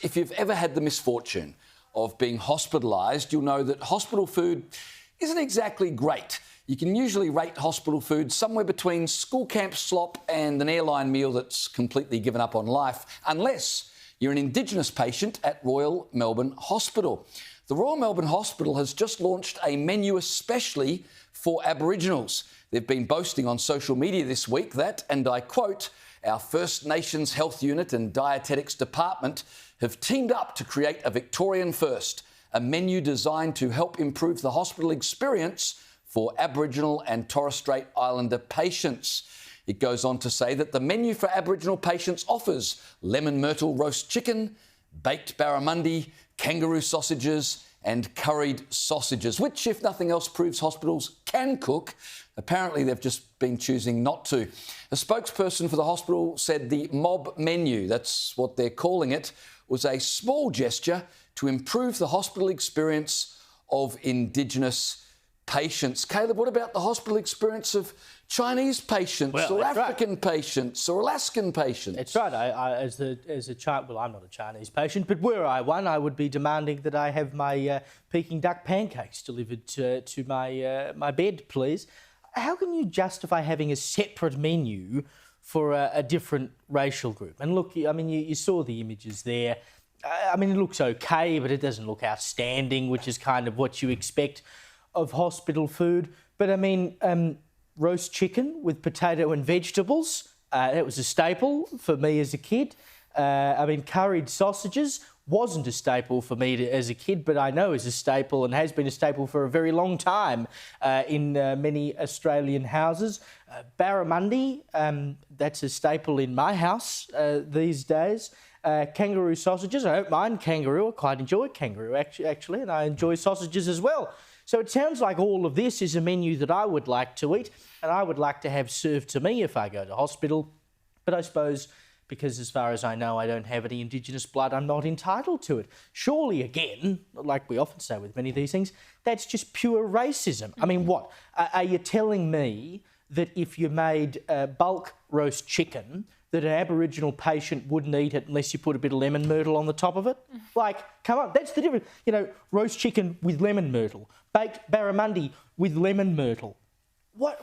If you've ever had the misfortune of being hospitalised, you'll know that hospital food isn't exactly great. You can usually rate hospital food somewhere between school camp slop and an airline meal that's completely given up on life, unless you're an Indigenous patient at Royal Melbourne Hospital. The Royal Melbourne Hospital has just launched a menu especially for Aboriginals. They've been boasting on social media this week that, and I quote, "Our First Nations Health Unit and Dietetics Department have teamed up to create a Victorian first, a menu designed to help improve the hospital experience for Aboriginal and Torres Strait Islander patients." It goes on to say that the menu for Aboriginal patients offers lemon myrtle roast chicken, baked barramundi, kangaroo sausages and curried sausages, which, if nothing else, proves hospitals can cook. Apparently, they've just been choosing not to. A spokesperson for the hospital said the mob menu, that's what they're calling it, was a small gesture to improve the hospital experience of Indigenous patients. Caleb, what about the hospital experience of Chinese patients or African patients or Alaskan patients? That's right. As a child, well, I'm not a Chinese patient, but were I one, I would be demanding that I have my Peking duck pancakes delivered to my bed, please. How can you justify having a separate menu for a different racial group? And look, I mean, you saw the images there. I mean, it looks okay, but it doesn't look outstanding, which is kind of what you expect of hospital food. But I mean, roast chicken with potato and vegetables, that was a staple for me as a kid. I mean, curried sausages wasn't a staple for me as a kid, but I know is a staple and has been a staple for a very long time in many Australian houses. Barramundi, that's a staple in my house these days. Kangaroo sausages, I don't mind kangaroo, I quite enjoy kangaroo actually, and I enjoy sausages as well. So it sounds like all of this is a menu that I would like to eat and I would like to have served to me if I go to hospital. But I suppose because as far as I know, I don't have any Indigenous blood, I'm not entitled to it. Surely, again, like we often say with many of these things, that's just pure racism. I mean, what? Are you telling me that if you made bulk roast chicken, that an Aboriginal patient wouldn't eat it unless you put a bit of lemon myrtle on the top of it? Like, come on, that's the difference. You know, roast chicken with lemon myrtle, baked barramundi with lemon myrtle. What?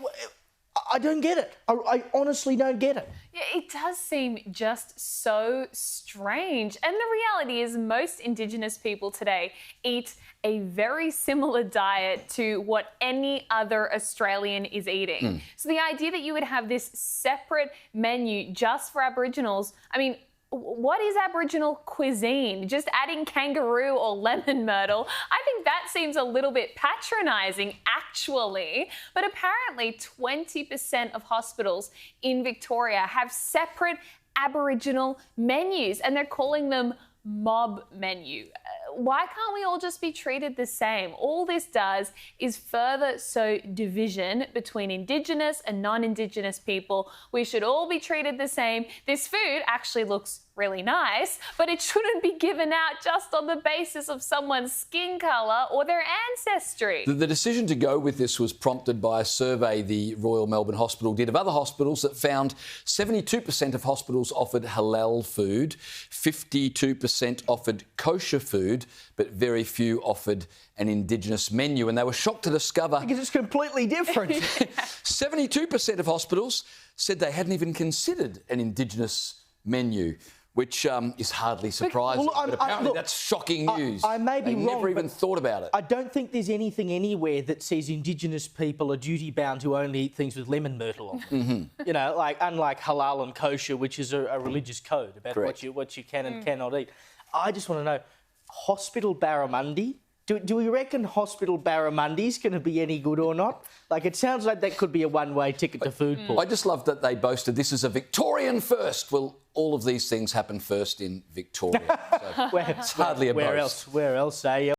I don't get it. I honestly don't get it. Yeah, it does seem just so strange. And the reality is most Indigenous people today eat a very similar diet to what any other Australian is eating. So the idea that you would have this separate menu just for Aboriginals, I mean, what is Aboriginal cuisine? Just adding kangaroo or lemon myrtle? I think that seems a little bit patronising, actually. But apparently 20% of hospitals in Victoria have separate Aboriginal menus and they're calling them mob menu. Why can't we all just be treated the same? All this does is further sow division between Indigenous and non-Indigenous people. We should all be treated the same. This food actually looks really nice, but it shouldn't be given out just on the basis of someone's skin colour or their ancestry. The decision to go with this was prompted by a survey the Royal Melbourne Hospital did of other hospitals that found 72% of hospitals offered halal food, 52% offered kosher food, but very few offered an Indigenous menu. And they were shocked to discover... Because it's completely different. 72% of hospitals said they hadn't even considered an Indigenous menu, which is hardly surprising. But apparently that's shocking news. I may be wrong, never even thought about it. I don't think there's anything anywhere that says Indigenous people are duty-bound to only eat things with lemon myrtle on them. You know, like unlike halal and kosher, which is a religious code about what you can and cannot eat. I just want to know, hospital barramundi? Do we reckon hospital barramundi's going to be any good or not? Like, it sounds like that could be a one-way ticket to food porn. I just love that they boasted this is a Victorian first. Well, all of these things happen first in Victoria. So it's hardly a boast. Where else, eh?